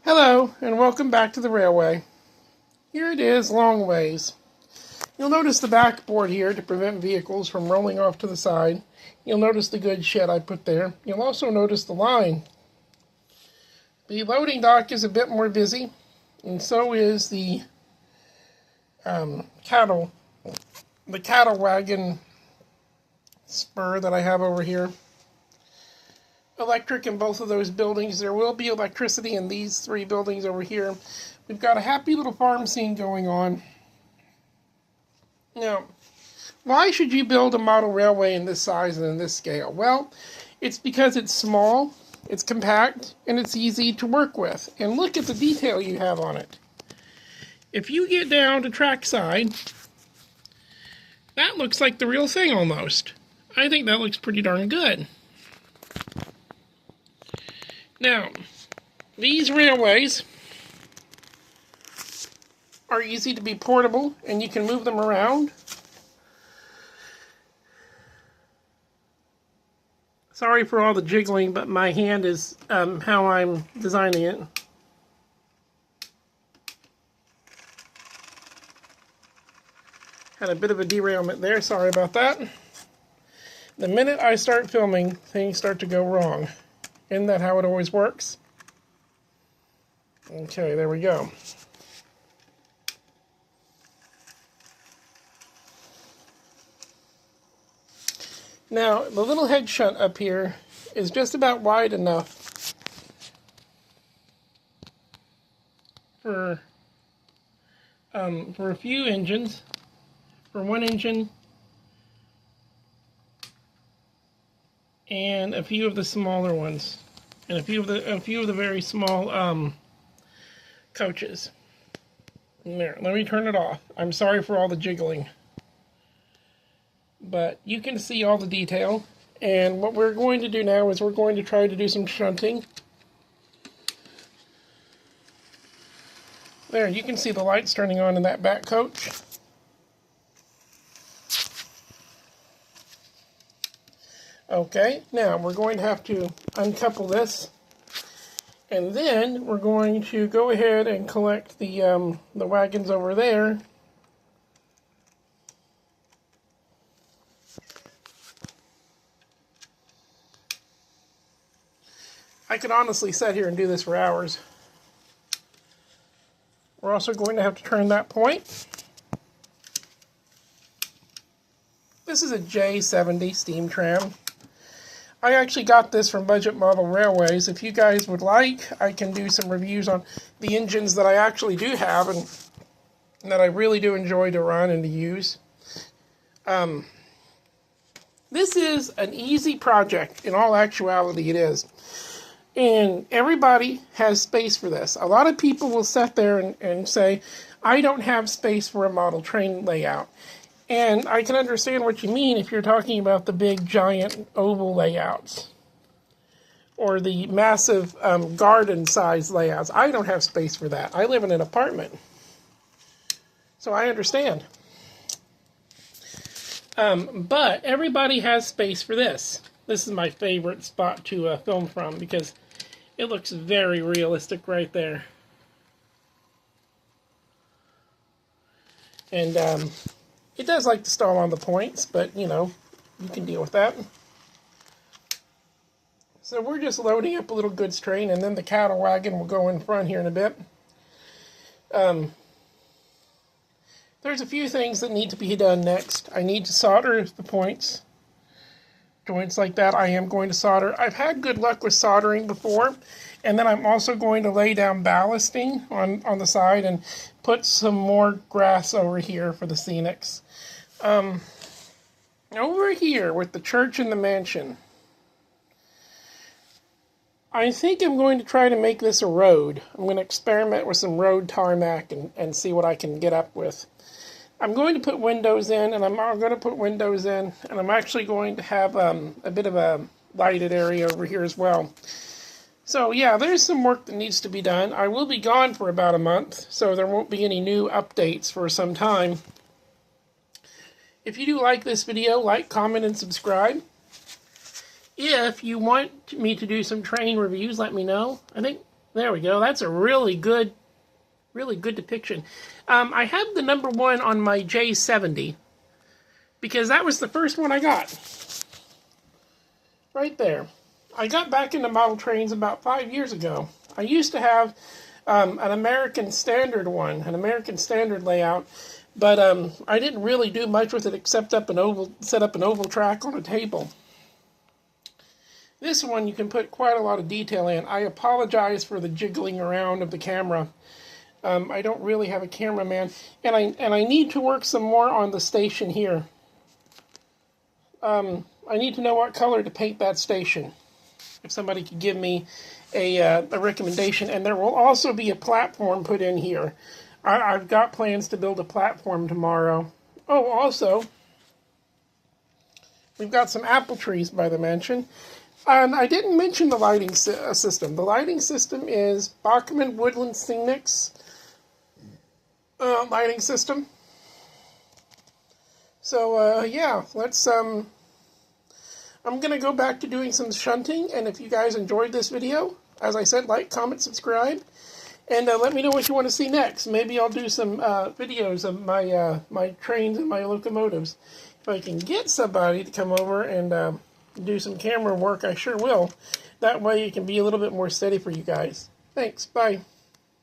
Hello, and welcome back to the railway. Here it is, long ways. You'll notice the backboard here to prevent vehicles from rolling off to the side. You'll notice the goods shed I put there. You'll also notice the line. The loading dock is a bit more busy, and so is the cattle wagon spur that I have over here. Electric in both of those buildings. There will be electricity in these three buildings over here. We've got a happy little farm scene going on. Now, why should you build a model railway in this size and in this scale? Well, it's because it's small, it's compact, and it's easy to work with. And look at the detail you have on it. If you get down to trackside, that looks like the real thing almost. I think that looks pretty darn good. Now, these railways are easy to be portable, and you can move them around. Sorry for all the jiggling, but my hand is how I'm designing it. Had a bit of a derailment there, sorry about that. The minute I start filming, things start to go wrong. Isn't that how it always works? Okay, there we go. Now, the little head shunt up here is just about wide enough for a few engines, for one engine, and a few of the smaller ones, and a few of the very small coaches. There, let me turn it off. I'm sorry for all the jiggling, but you can see all the detail. And what we're going to do now is we're going to try to do some shunting. There, you can see the lights turning on in that back coach. Okay, now we're going to have to uncouple this, and then we're going to go ahead and collect the wagons over there. I could honestly sit here and do this for hours. We're also going to have to turn that point. This is a J70 steam tram. I actually got this from Budget Model Railways. If you guys would like, I can do some reviews on the engines that I actually do have and that I really do enjoy to run and to use. This is an easy project. In all actuality, it is. And everybody has space for this. A lot of people will sit there and say, I don't have space for a model train layout. And I can understand what you mean if you're talking about the big, giant oval layouts or the massive garden-sized layouts. I don't have space for that. I live in an apartment, so I understand. But everybody has space for this. This is my favorite spot to film from because it looks very realistic right there. And it does like to stall on the points, but, you know, you can deal with that. So we're just loading up a little goods train, and then the cattle wagon will go in front here in a bit. There's a few things that need to be done next. I need to solder the points. Joints like that I am going to solder. I've had good luck with soldering before, and then I'm also going to lay down ballasting on the side and put some more grass over here for the scenics. Over here with the church and the mansion, I think I'm going to try to make this a road. I'm going to experiment with some road tarmac and see what I can get up with. I'm going to put windows in, and I'm going to put windows in, and I'm actually going to have a bit of a lighted area over here as well. So yeah, there's some work that needs to be done. I will be gone for about a month, so there won't be any new updates for some time. If you do like this video, like, comment, and subscribe. If you want me to do some train reviews, let me know. I think There we go. That's a really good depiction. I have the number 1 on my J70 because that was the first one I got. Right there. I got back into model trains about 5 years ago. I used to have an American Standard one, an American Standard layout, but I didn't really do much with it except set up an oval track on a table. This one you can put quite a lot of detail in. I apologize for the jiggling around of the camera. I don't really have a cameraman, and I need to work some more on the station here. I need to know what color to paint that station. If somebody could give me a recommendation. And there will also be a platform put in here. I've got plans to build a platform tomorrow. Oh, also, we've got some apple trees by the mansion. And I didn't mention the lighting system. The lighting system is Bachmann Woodland Scenics lighting system. So, yeah, let's... I'm going to go back to doing some shunting, and if you guys enjoyed this video, as I said, like, comment, subscribe, and let me know what you want to see next. Maybe I'll do some videos of my my trains and my locomotives. If I can get somebody to come over and do some camera work, I sure will. That way it can be a little bit more steady for you guys. Thanks, bye.